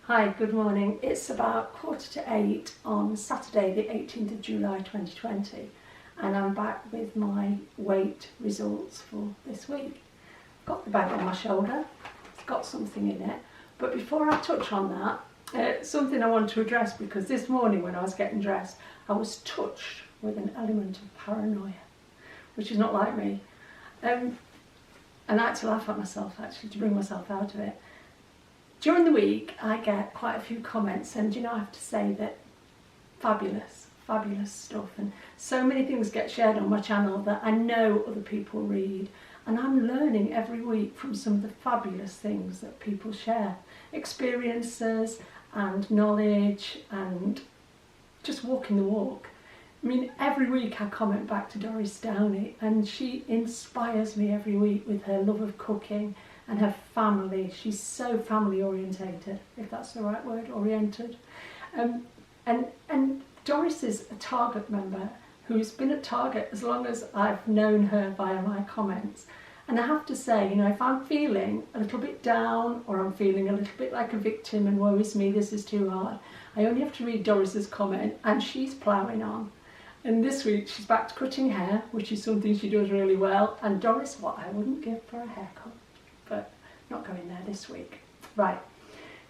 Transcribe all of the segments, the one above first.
Hi, good morning. It's about 7:45 on Saturday the 18th of July 2020 and I'm back with my weight results for this week. I've got the bag on my shoulder, it's got something in it, but before I touch on that, something I want to address, because this morning when I was getting dressed I was touched with an element of paranoia, which is not like me, and I had to laugh at myself actually to bring myself out of it. During the week I get quite a few comments, and I have to say that fabulous stuff, and so many things get shared on my channel that I know other people read, and I'm learning every week from some of the fabulous things that people share, experiences and knowledge and just walking the walk. I mean, every week I comment back to Doris Downey, and she inspires me every week with her love of cooking and her family. She's so family orientated, if that's the right word, oriented. And Doris is a Target member who's been at Target as long as I've known her via my comments. And I have to say, if I'm feeling a little bit down, or I'm feeling a little bit like a victim and woe is me, this is too hard, I only have to read Doris's comment and she's ploughing on. And this week she's back to cutting hair, which is something she does really well. And Doris, what I wouldn't give for a haircut, but not going there this week. Right,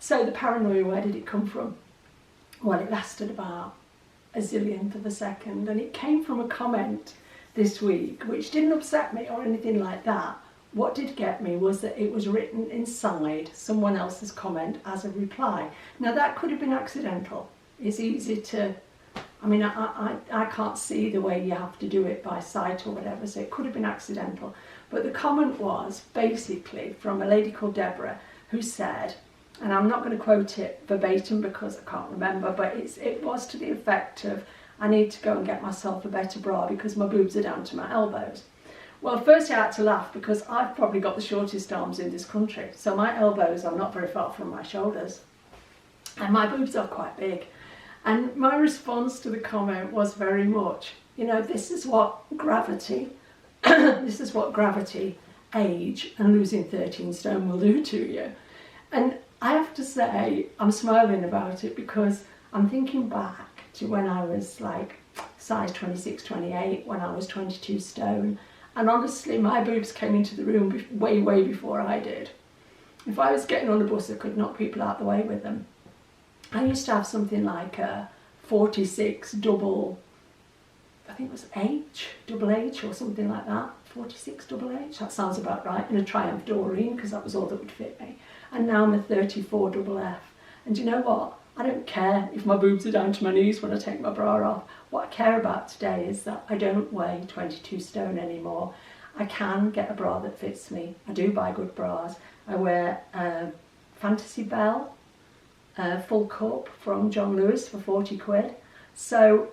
so the paranoia, where did it come from? Well, it lasted about a zillionth of a second, and it came from a comment this week, which didn't upset me or anything like that. What did get me was that it was written inside someone else's comment as a reply. Now that could have been accidental. It's easy to, I can't see the way you have to do it by sight or whatever, so it could have been accidental. But the comment was basically from a lady called Deborah, who said, and I'm not going to quote it verbatim because I can't remember, but it was to the effect of, I need to go and get myself a better bra because my boobs are down to my elbows. Well, first I had to laugh because I've probably got the shortest arms in this country, so my elbows are not very far from my shoulders, and my boobs are quite big. And my response to the comment was very much, this is what gravity, this is what gravity, age, and losing 13 stone will do to you. And I have to say, I'm smiling about it because I'm thinking back to when I was like size 26, 28, when I was 22 stone. And honestly, my boobs came into the room way before I did. If I was getting on a bus, I could knock people out the way with them. I used to have something like a 46 double, I think it was double H or something like that, 46 double H, that sounds about right, in a Triumph Doreen, because that was all that would fit me. And now I'm a 34 double F. And you know what? I don't care if my boobs are down to my knees when I take my bra off. What I care about today is that I don't weigh 22 stone anymore. I can get a bra that fits me. I do buy good bras. I wear Fantasy Bell full cup from John Lewis for 40 quid. So,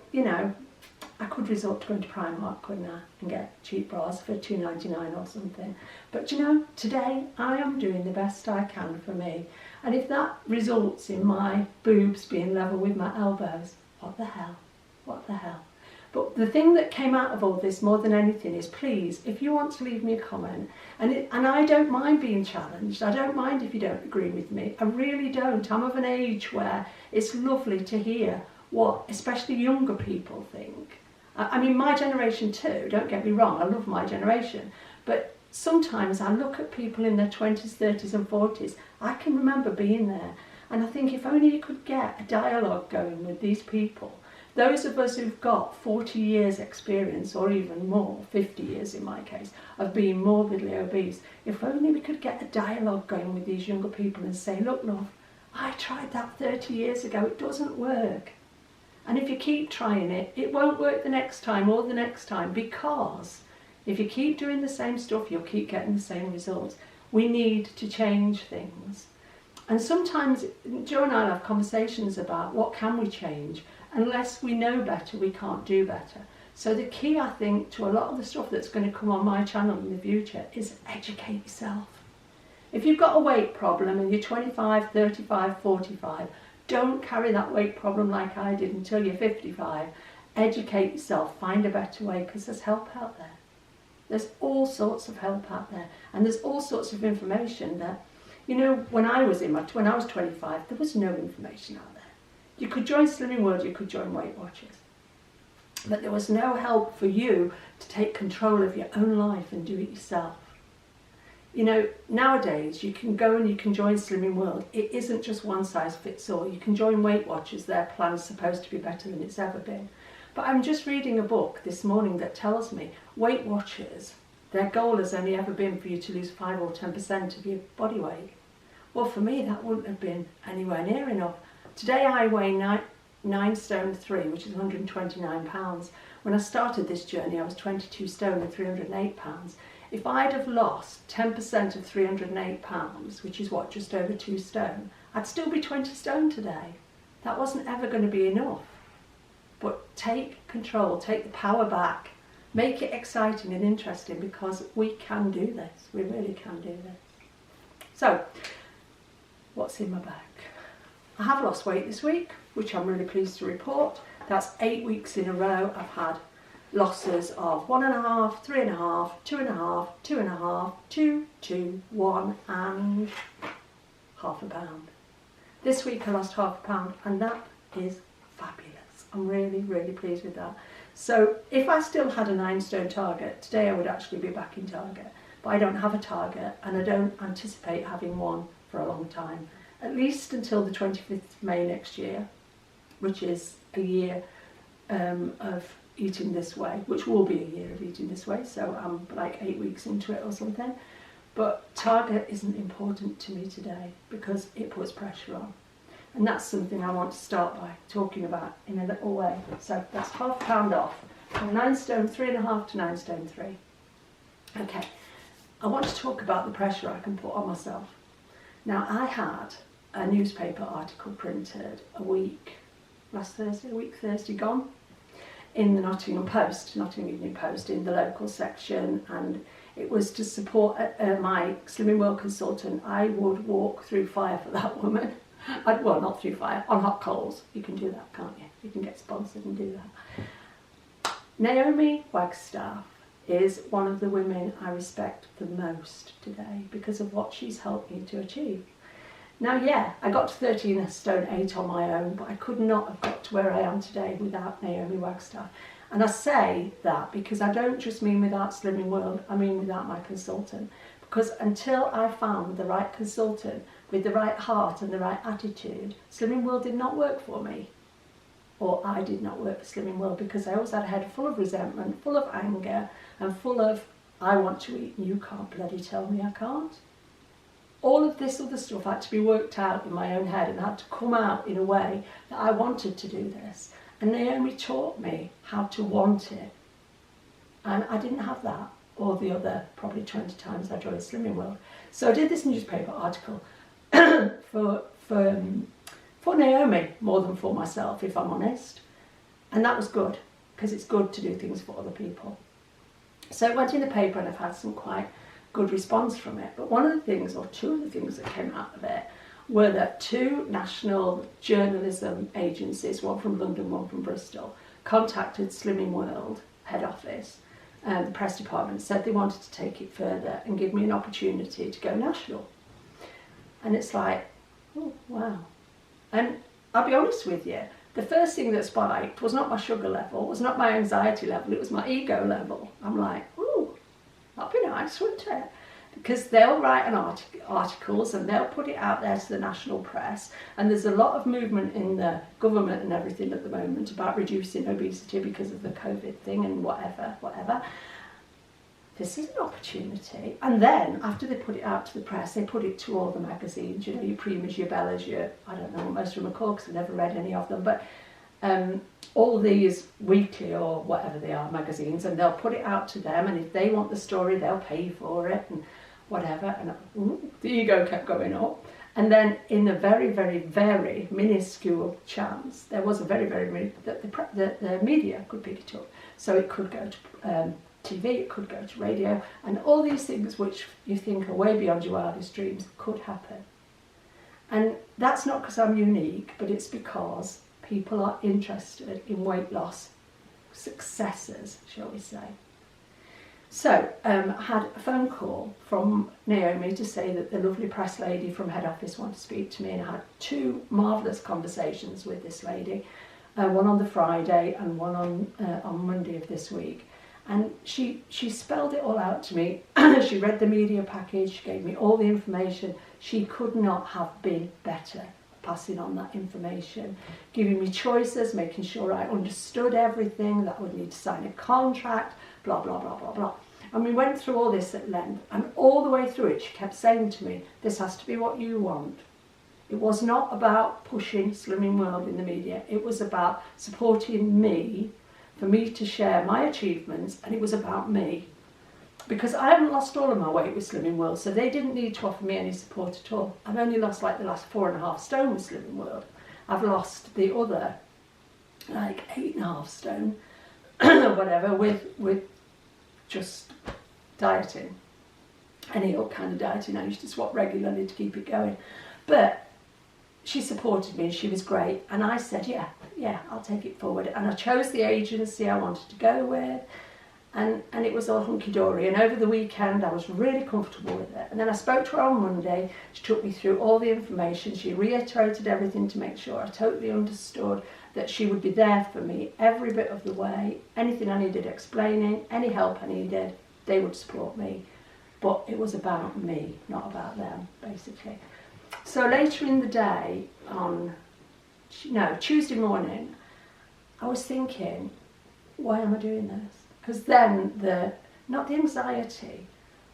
I could resort to going to Primark, couldn't I, and get cheap bras for £2.99 or something. But today I am doing the best I can for me. And if that results in my boobs being level with my elbows, what the hell? What the hell? But the thing that came out of all this more than anything is, please, if you want to leave me a comment, and I don't mind being challenged, I don't mind if you don't agree with me, I really don't. I'm of an age where it's lovely to hear what especially younger people think. I mean, my generation too, don't get me wrong, I love my generation, but sometimes I look at people in their 20s, 30s and 40s, I can remember being there, and I think if only you could get a dialogue going with these people, those of us who've got 40 years experience, or even more, 50 years in my case, of being morbidly obese, if only we could get a dialogue going with these younger people and say, look love, I tried that 30 years ago, it doesn't work. And if you keep trying it, it won't work the next time or the next time, because if you keep doing the same stuff, you'll keep getting the same results. We need to change things. And sometimes Joe and I have conversations about what can we change. Unless we know better, we can't do better. So the key, I think, to a lot of the stuff that's going to come on my channel in the future is educate yourself. If you've got a weight problem and you're 25, 35, 45, don't carry that weight problem like I did until you're 55. Educate yourself, find a better way, because there's help out there. There's all sorts of help out there, and there's all sorts of information that You know, when I was 25, there was no information out there. You could join Slimming World, you could join Weight Watchers, but there was no help for you to take control of your own life and do it yourself. You know, nowadays you can go and you can join Slimming World. It isn't just one size fits all. You can join Weight Watchers. Their plan's supposed to be better than it's ever been. But I'm just reading a book this morning that tells me Weight Watchers, their goal has only ever been for you to lose 5 or 10% of your body weight. Well, for me, that wouldn't have been anywhere near enough. Today I weigh 9 stone 3, which is 129 pounds. When I started this journey, I was 22 stone and 308 pounds. If I'd have lost 10% of 308 pounds, which is what, just over 2 stone, I'd still be 20 stone today. That wasn't ever going to be enough. But take control, take the power back, make it exciting and interesting, because we can do this. We really can do this. So, what's in my bag? I have lost weight this week, which I'm really pleased to report. That's 8 weeks in a row I've had losses of 1.5, 3.5, 2.5, 2.5, 2, 2, 1 and half a pound. This week I lost half a pound, and that is fabulous. I'm really, really pleased with that. So if I still had a 9 stone target, today I would actually be back in target. But I don't have a target, and I don't anticipate having one for a long time. At least until the 25th of May next year, which is a year of eating this way, which will be a year of eating this way, so I'm like 8 weeks into it or something. But target isn't important to me today because it puts pressure on. And that's something I want to start by talking about in a little way. So that's half a pound off, from 9 stone 3.5 to 9 stone 3. Okay, I want to talk about the pressure I can put on myself. Now, I had a newspaper article printed last Thursday, a week Thursday gone, in the Nottingham Evening Post, in the local section, and it was to support my Slimming World consultant. I would walk through fire for that woman. Well, not through fire, on hot coals. You can do that, can't you? You can get sponsored and do that. Naomi Wagstaff is one of the women I respect the most today because of what she's helped me to achieve. Now, yeah, I got to 13 stone 8 on my own, but I could not have got to where I am today without Naomi Wagstaff. And I say that because I don't just mean without Slimming World, I mean without my consultant. Because until I found the right consultant with the right heart and the right attitude, Slimming World did not work for me. Or I did not work for Slimming World, because I always had a head full of resentment, full of anger, and full of, I want to eat and you can't bloody tell me I can't. All of this other stuff had to be worked out in my own head and had to come out in a way that I wanted to do this. And Naomi taught me how to want it. And I didn't have that, or the other probably 20 times I joined Slimming World. So I did this newspaper article for Naomi more than for myself, if I'm honest. And that was good, because it's good to do things for other people. So it went in the paper, and I've had some quite good response from it. But one of the things, or two of the things that came out of it, were that 2 national journalism agencies, one from London, one from Bristol, contacted Slimming World head office, the press department, said they wanted to take it further and give me an opportunity to go national. And it's like, oh, wow. And I'll be honest with you, the first thing that spiked was not my sugar level, was not my anxiety level, it was my ego level. I'm like, ooh, that'd be nice, wouldn't it? Because they'll write articles and they'll put it out there to the national press, and there's a lot of movement in the government and everything at the moment about reducing obesity because of the COVID thing and whatever. This is an opportunity. And then after they put it out to the press, they put it to all the magazines, you know, your Primas, your Bellas, your, I don't know what most of them are called because I've never read any of them, but all these weekly or whatever they are magazines, and they'll put it out to them, and if they want the story, they'll pay for it and whatever. And the ego kept going up. And then in a very, very, very minuscule chance, there was a very, very, that the media could pick it up. So it could go to TV, it could go to radio, and all these things which you think are way beyond your wildest dreams could happen. And that's not because I'm unique, but it's because people are interested in weight loss successes, shall we say. So I had a phone call from Naomi to say that the lovely press lady from head office wanted to speak to me, and I had 2 marvellous conversations with this lady, one on the Friday and one on Monday of this week. And she spelled it all out to me. She read the media package, she gave me all the information. She could not have been better passing on that information, giving me choices, making sure I understood everything, that I would need to sign a contract, blah, blah, blah, blah, blah. And we went through all this at length, and all the way through it she kept saying to me, this has to be what you want. It was not about pushing Slimming World in the media, it was about supporting me, for me to share my achievements, and it was about me. Because I haven't lost all of my weight with Slimming World, so they didn't need to offer me any support at all. I've only lost like the last 4.5 stone with Slimming World. I've lost the other like 8.5 stone, whatever, with just dieting. Any old kind of dieting. I used to swap regularly to keep it going. But she supported me, she was great, and I said, yeah, I'll take it forward. And I chose the agency I wanted to go with, and it was all hunky-dory. And over the weekend I was really comfortable with it. And then I spoke to her on Monday. She took me through all the information. She reiterated everything to make sure I totally understood that she would be there for me every bit of the way. Anything I needed explaining, any help I needed, they would support me. But it was about me, not about them, basically. So later in the day, Tuesday morning, I was thinking, why am I doing this? Because then not the anxiety,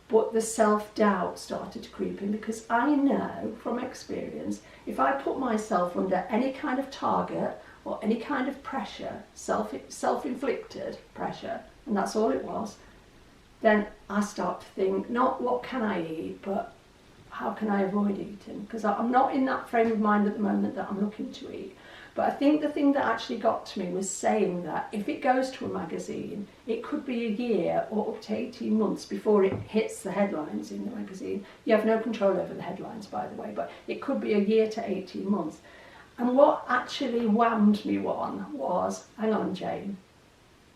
but the self-doubt started to creep in, because I know from experience, if I put myself under any kind of target or any kind of pressure, self-inflicted pressure, and that's all it was, then I start to think, not what can I eat, but how can I avoid eating? Because I'm not in that frame of mind at the moment that I'm looking to eat. But I think the thing that actually got to me was saying that if it goes to a magazine, it could be a year or up to 18 months before it hits the headlines in the magazine. You have no control over the headlines, by the way, but it could be a year to 18 months. And what actually whammed me on was, hang on, Jane,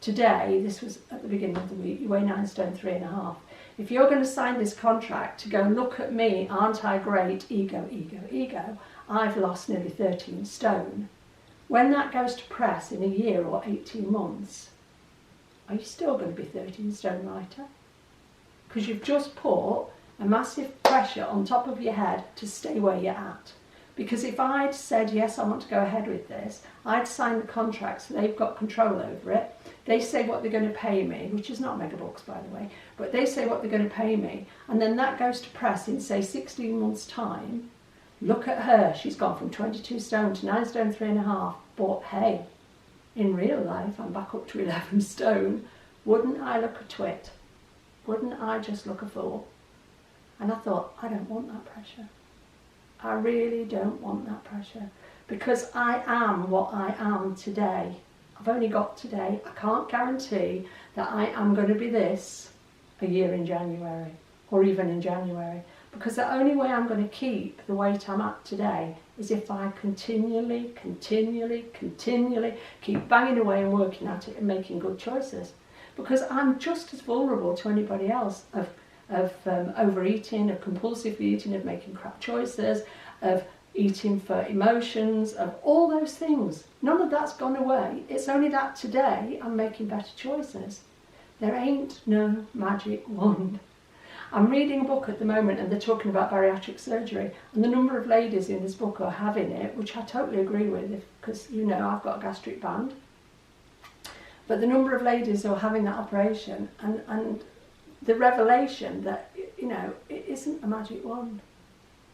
today, this was at the beginning of the week, you weigh 9 stone 3.5. If you're going to sign this contract to go, look at me, aren't I great, ego, ego, ego, I've lost nearly 13 stone. When that goes to press in a year or 18 months, are you still going to be 13 stone lighter? Because you've just put a massive pressure on top of your head to stay where you're at. Because if I'd said, yes, I want to go ahead with this, I'd sign the contract so they've got control over it. They say what they're going to pay me, which is not megabucks, by the way, but they say what they're going to pay me, and then that goes to press in, say, 16 months' time. Look at her, she's gone from 22 stone to 9 stone 3.5, but hey, in real life, I'm back up to 11 stone. Wouldn't I look a twit? Wouldn't I just look a fool? And I thought, I don't want that pressure. I really don't want that pressure, because I am what I am today. I've only got today. I can't guarantee that I am going to be this a year in January, or even in January, because the only way I'm going to keep the weight I'm at today is if I continually keep banging away and working at it and making good choices. Because I'm just as vulnerable to anybody else of overeating, of compulsive eating, of making crap choices, of eating for emotions, of all those things. None of that's gone away. It's only that today I'm making better choices. There ain't no magic wand. I'm reading a book at the moment, and they're talking about bariatric surgery, and the number of ladies in this book are having it, which I totally agree with, because you know I've got a gastric band. But the number of ladies who are having that operation, and the revelation that, you know, it isn't a magic wand.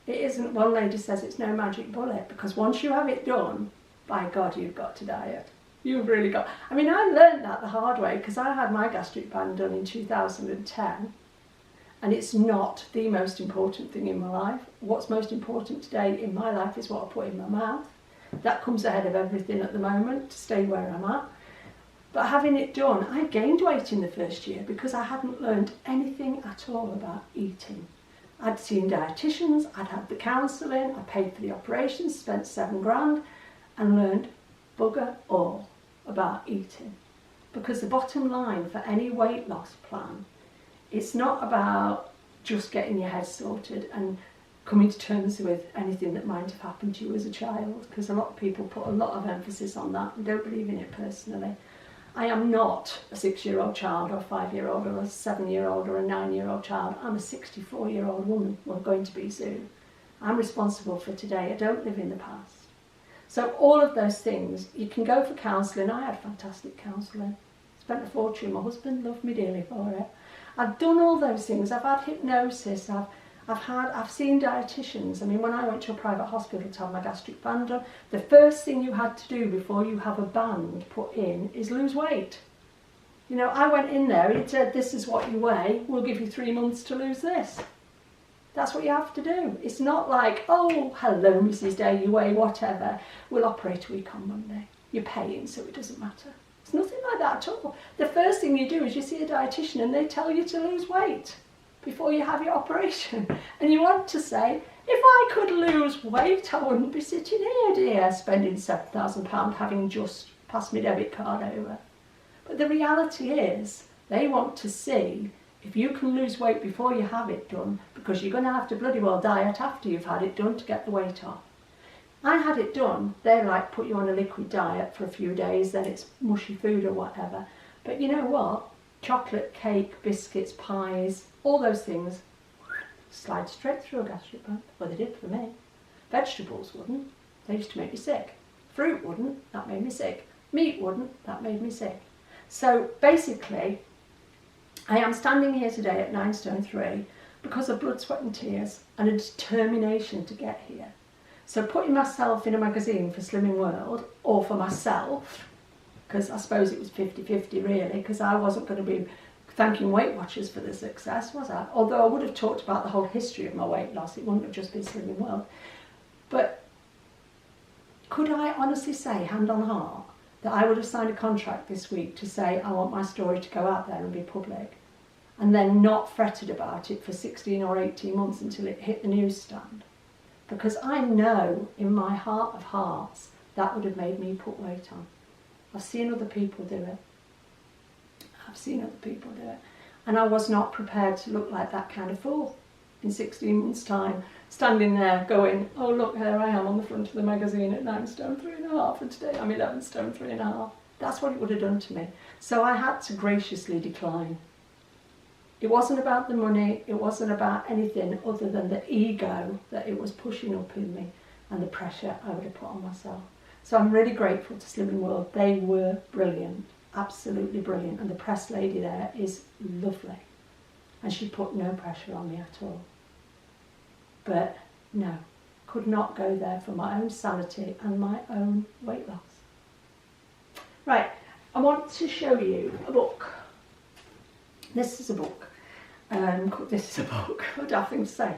It isn't. One lady says it's no magic bullet, because once you have it done, by God, you've got to diet. You've really got. I mean, I learned that the hard way, because I had my gastric band done in 2010, and it's not the most important thing in my life. What's most important today in my life is what I put in my mouth. That comes ahead of everything at the moment, to stay where I'm at. But having it done, I gained weight in the first year because I hadn't learned anything at all about eating. I'd seen dietitians, I'd had the counselling, I paid for the operations, spent £7 and learned bugger all about eating. Because the bottom line for any weight loss plan it's not about just getting your head sorted and coming to terms with anything that might have happened to you as a child, because a lot of people put a lot of emphasis on that and don't believe in it personally. I am not a 6-year-old child or a 5-year-old or a 7-year-old or a 9-year-old child. I'm a 64-year-old woman, well, going to be soon. I'm responsible for today. I don't live in the past. So all of those things, you can go for counselling. I had fantastic counselling. Spent a fortune. My husband loved me dearly for it. I've done all those things. I've had hypnosis. I've seen dietitians. I mean, when I went to a private hospital to have my gastric band done, the first thing you had to do before you have a band put in is lose weight. You know, I went in there, he said, this is what you weigh, we'll give you 3 months to lose this. That's what you have to do. It's not like, oh, hello, Mrs. Day, you weigh whatever, we'll operate a week on Monday. You're paying, so it doesn't matter. It's nothing like that at all. The first thing you do is you see a dietitian and they tell you to lose weight before you have your operation. And you want to say, if I could lose weight, I wouldn't be sitting here, dear, spending £7,000 having just passed my debit card over. But the reality is, they want to see if you can lose weight before you have it done, because you're going to have to bloody well diet after you've had it done to get the weight off. I had it done. They like put you on a liquid diet for a few days, then it's mushy food or whatever. But you know what? Chocolate, cake, biscuits, pies, all those things slide straight through a gastric band. Well, they did for me. Vegetables wouldn't. They used to make me sick. Fruit wouldn't. That made me sick. Meat wouldn't. That made me sick. So basically, I am standing here today at 9 stone 3 because of blood, sweat and tears and a determination to get here. So putting myself in a magazine for Slimming World, or for myself, because I suppose it was 50-50 really, because I wasn't going to be thanking Weight Watchers for the success, was I? Although I would have talked about the whole history of my weight loss, it wouldn't have just been Slimming World. But could I honestly say, hand on heart, that I would have signed a contract this week to say I want my story to go out there and be public, and then not fretted about it for 16 or 18 months until it hit the newsstand? Because I know in my heart of hearts that would have made me put weight on. I've seen other people do it. And I was not prepared to look like that kind of fool in 16 months' time, standing there going, oh look, there I am on the front of the magazine at 9 stone 3.5, and today I'm 11 stone 3.5. That's what it would have done to me. So I had to graciously decline. It wasn't about the money, it wasn't about anything other than the ego that it was pushing up in me and the pressure I would have put on myself. So I'm really grateful to Slimming World. They were brilliant, absolutely brilliant, and the press lady there is lovely. And she put no pressure on me at all. But no, could not go there for my own sanity and my own weight loss. Right, I want to show you a book. This is a book. What do I think to say?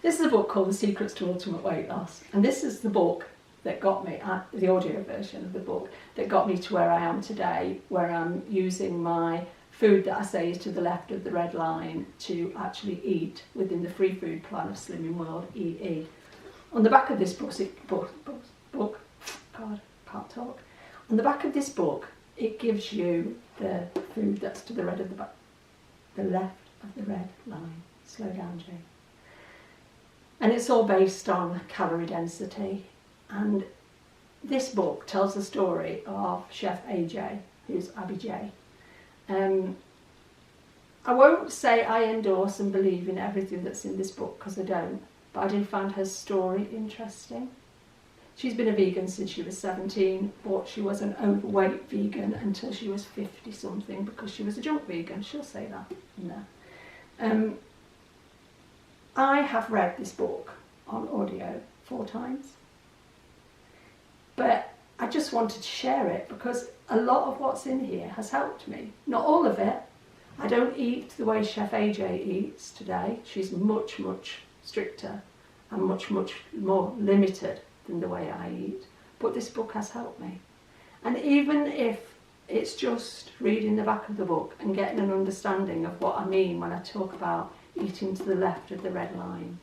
This is a book called The Secrets to Ultimate Weight Loss. And this is the book that got me, the audio version of the book, that got me to where I am today, where I'm using my food that I say is to the left of the red line to actually eat within the free food plan of Slimming World EE. On the back of this book, God, can't talk. On the back of this book, it gives you the food that's to the left of the red line. Slow down, Jane. And it's all based on calorie density. And this book tells the story of Chef AJ, who's Abby J. I won't say I endorse and believe in everything that's in this book, because I don't, but I did find her story interesting. She's been a vegan since she was 17, but she was an overweight vegan until she was 50 something, because she was a junk vegan. She'll say that in there. I have read this book on audio 4 times, but I just wanted to share it because a lot of what's in here has helped me. Not all of it. I don't eat the way Chef AJ eats today. She's much, much stricter and much, much more limited than the way I eat. But this book has helped me. And even if it's just reading the back of the book and getting an understanding of what I mean when I talk about eating to the left of the red line,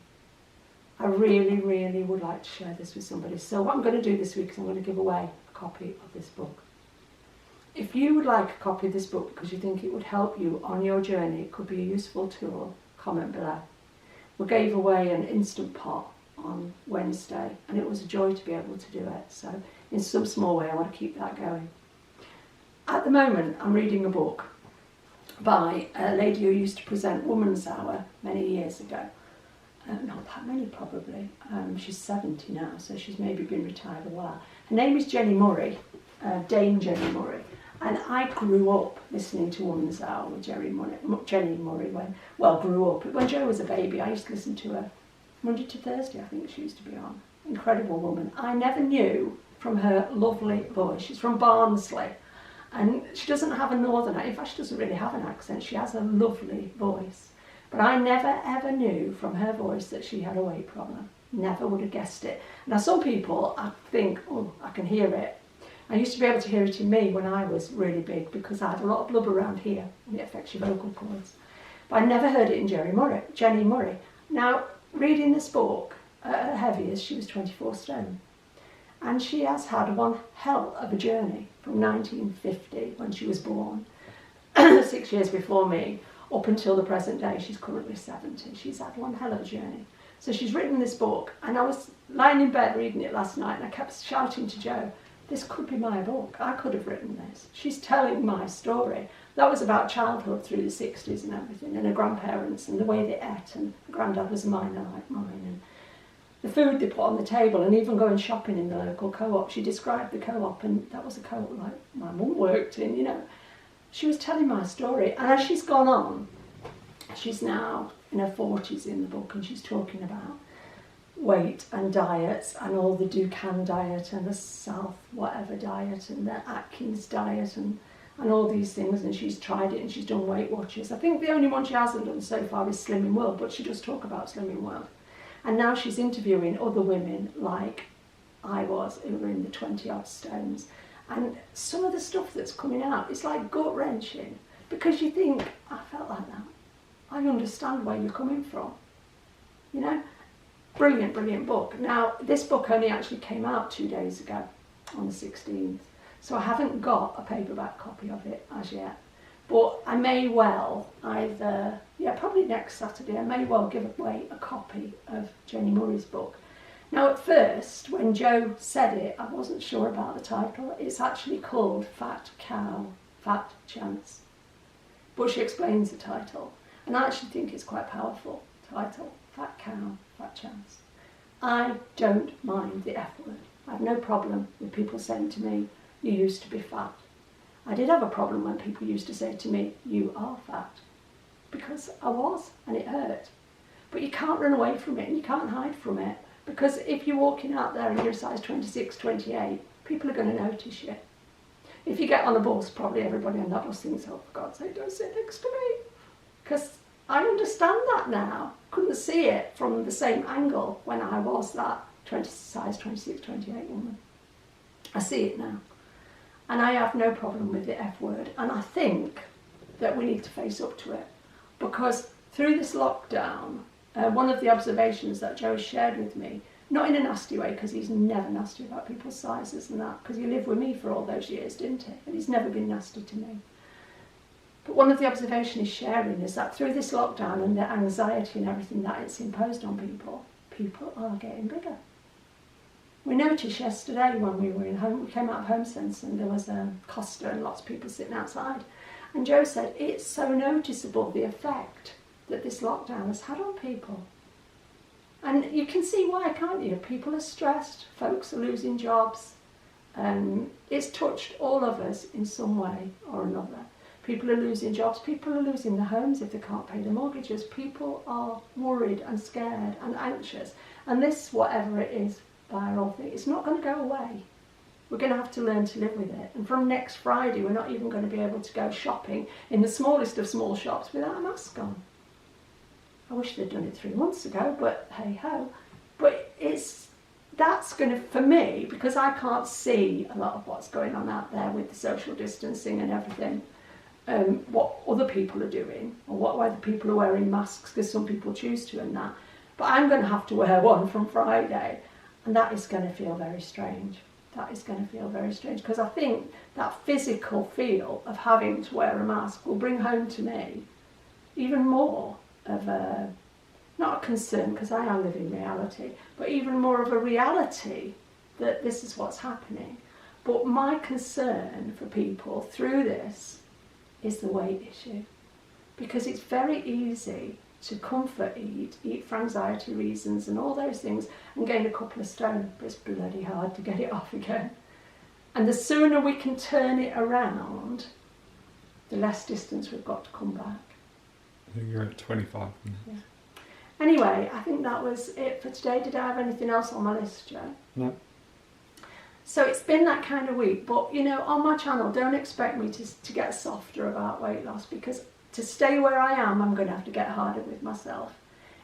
I really, really would like to share this with somebody. So what I'm going to do this week is I'm going to give away a copy of this book. if you would like a copy of this book because you think it would help you on your journey, it could be a useful tool, comment below. We gave away an Instant Pot on Wednesday, and it was a joy to be able to do it. So in some small way I want to keep that going. At the moment I'm reading a book by a lady who used to present Woman's Hour many years ago. Not that many probably. She's 70 now, so she's maybe been retired a while. Her name is Jenny Murray, Dame Jenny Murray. And I grew up listening to Woman's Hour with Jenny Murray grew up. When Jo was a baby, I used to listen to her Monday to Thursday, I think she used to be on. Incredible woman. I never knew from her lovely voice. She's from Barnsley, and she doesn't have a northern accent. In fact, she doesn't really have an accent. She has a lovely voice. But I never ever knew from her voice that she had a weight problem. Never would have guessed it. Now some people, I think, oh, I can hear it. I used to be able to hear it in me when I was really big because I had a lot of blubber around here and it affects your vocal cords. But I never heard it in Jenny Murray. Now, reading this book at her heaviest, she was 24 stone. And she has had one hell of a journey from 1950, when she was born, 6 years before me, up until the present day. She's currently 70. She's had one hell of a journey. So she's written this book, and I was lying in bed reading it last night, and I kept shouting to Jo, this could be my book. I could have written this. She's telling my story. That was about childhood through the 60s and everything, and her grandparents and the way they ate, and her granddad was a miner like mine, and the food they put on the table, and even going shopping in the local co-op. She described the co-op, and that was a co-op like my mum worked in, you know. She was telling my story, and as she's gone on, she's now in her 40s in the book, and she's talking about weight and diets and all the Dukan diet and the South whatever diet and the Atkins diet and all these things, and she's tried it and she's done Weight Watchers. I think the only one she hasn't done so far is Slimming World, but she does talk about Slimming World. And now she's interviewing other women like I was, who were in the 20-odd stones. And some of the stuff that's coming out, it's like gut-wrenching, because you think, I felt like that. I understand where you're coming from, you know? Brilliant, brilliant book. Now, this book only actually came out 2 days ago, on the 16th, so I haven't got a paperback copy of it as yet. But I may well either, probably next Saturday, I may well give away a copy of Jenny Murray's book. Now, at first, when Jo said it, I wasn't sure about the title. It's actually called Fat Cow, Fat Chance. But she explains the title, and I actually think it's quite a powerful title. Fat Cow, Fat Chance. I don't mind the F word. I have no problem with people saying to me, you used to be fat. I did have a problem when people used to say to me, you are fat. Because I was, and it hurt. But you can't run away from it, and you can't hide from it. Because if you're walking out there and you're a size 26, 28, people are going to notice you. If you get on a bus, probably everybody on that bus thinks, oh, for God's sake, don't sit next to me. Because I understand that now. Couldn't see it from the same angle when I was that size 26, 28 woman. I see it now. And I have no problem with the F word. And I think that we need to face up to it. Because through this lockdown, one of the observations that Jo shared with me, not in a nasty way, because he's never nasty about people's sizes and that, because he lived with me for all those years, didn't he? And he's never been nasty to me. But one of the observations he's sharing is that through this lockdown and the anxiety and everything that it's imposed on people, people are getting bigger. We noticed yesterday when we were in home, we came out of HomeSense and there was a Costa and lots of people sitting outside. And Jo said it's so noticeable the effect that this lockdown has had on people. And you can see why, can't you? People are stressed, folks are losing jobs. It's touched all of us in some way or another. People are losing jobs, people are losing their homes if they can't pay their mortgages. People are worried and scared and anxious. And this, whatever it is, viral thing, it's not going to go away. We're going to have to learn to live with it. And from next Friday, we're not even going to be able to go shopping in the smallest of small shops without a mask on. I wish they'd done it 3 months ago, but hey ho. But that's going to, for me, because I can't see a lot of what's going on out there with the social distancing and everything, what other people are doing, or what other people are wearing masks, because some people choose to and that. But I'm going to have to wear one from Friday, and that is going to feel very strange. that is going to feel very strange, because I think that physical feel of having to wear a mask will bring home to me even more of a, not a concern, because I am living reality, but even more of a reality that this is what's happening. But my concern for people through this is the weight issue, because it's very easy to comfort eat for anxiety reasons and all those things, and gain a couple of stone, but it's bloody hard to get it off again. And the sooner we can turn it around, the less distance we've got to come back. I think you're at 25 minutes. Yeah. Anyway, I think that was it for today. Did I have anything else on my list, Joe? No. So it's been that kind of week, but you know, on my channel, don't expect me to get softer about weight loss, because to stay where I am, I'm going to have to get harder with myself.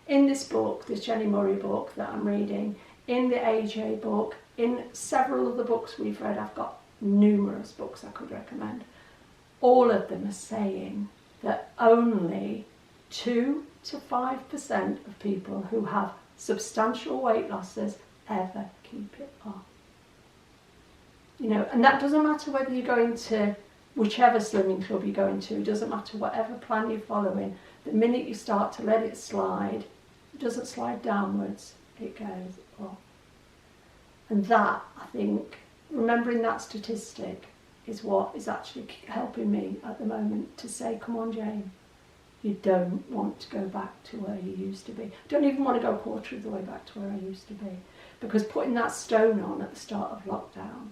In this book, this Jenny Murray book that I'm reading, in the AJ book, in several of the books we've read, I've got numerous books I could recommend. All of them are saying that only 2 to 5% of people who have substantial weight losses ever keep it off. You know, and that doesn't matter whether you're going to whichever slimming club you're going to, it doesn't matter whatever plan you're following, the minute you start to let it slide, it doesn't slide downwards, it goes up. And that, I think, remembering that statistic is what is actually helping me at the moment to say, come on Jane, you don't want to go back to where you used to be. Don't even want to go a quarter of the way back to where I used to be. Because putting that stone on at the start of lockdown,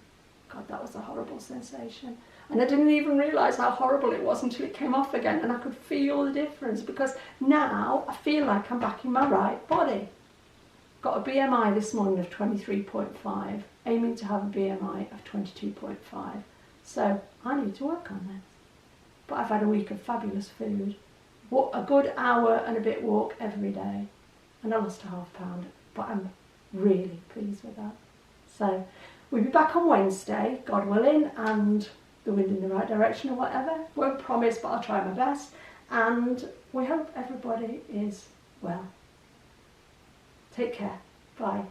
God, that was a horrible sensation. And I didn't even realise how horrible it was until it came off again, and I could feel the difference, because now I feel like I'm back in my right body. Got a BMI this morning of 23.5, aiming to have a BMI of 22.5. So I need to work on this. But I've had a week of fabulous food, a good hour and a bit walk every day, and I lost a ½ pound, but I'm really pleased with that. So we'll be back on Wednesday, God willing, and the wind in the right direction or whatever. Won't promise, but I'll try my best. And we hope everybody is well. Take care. Bye.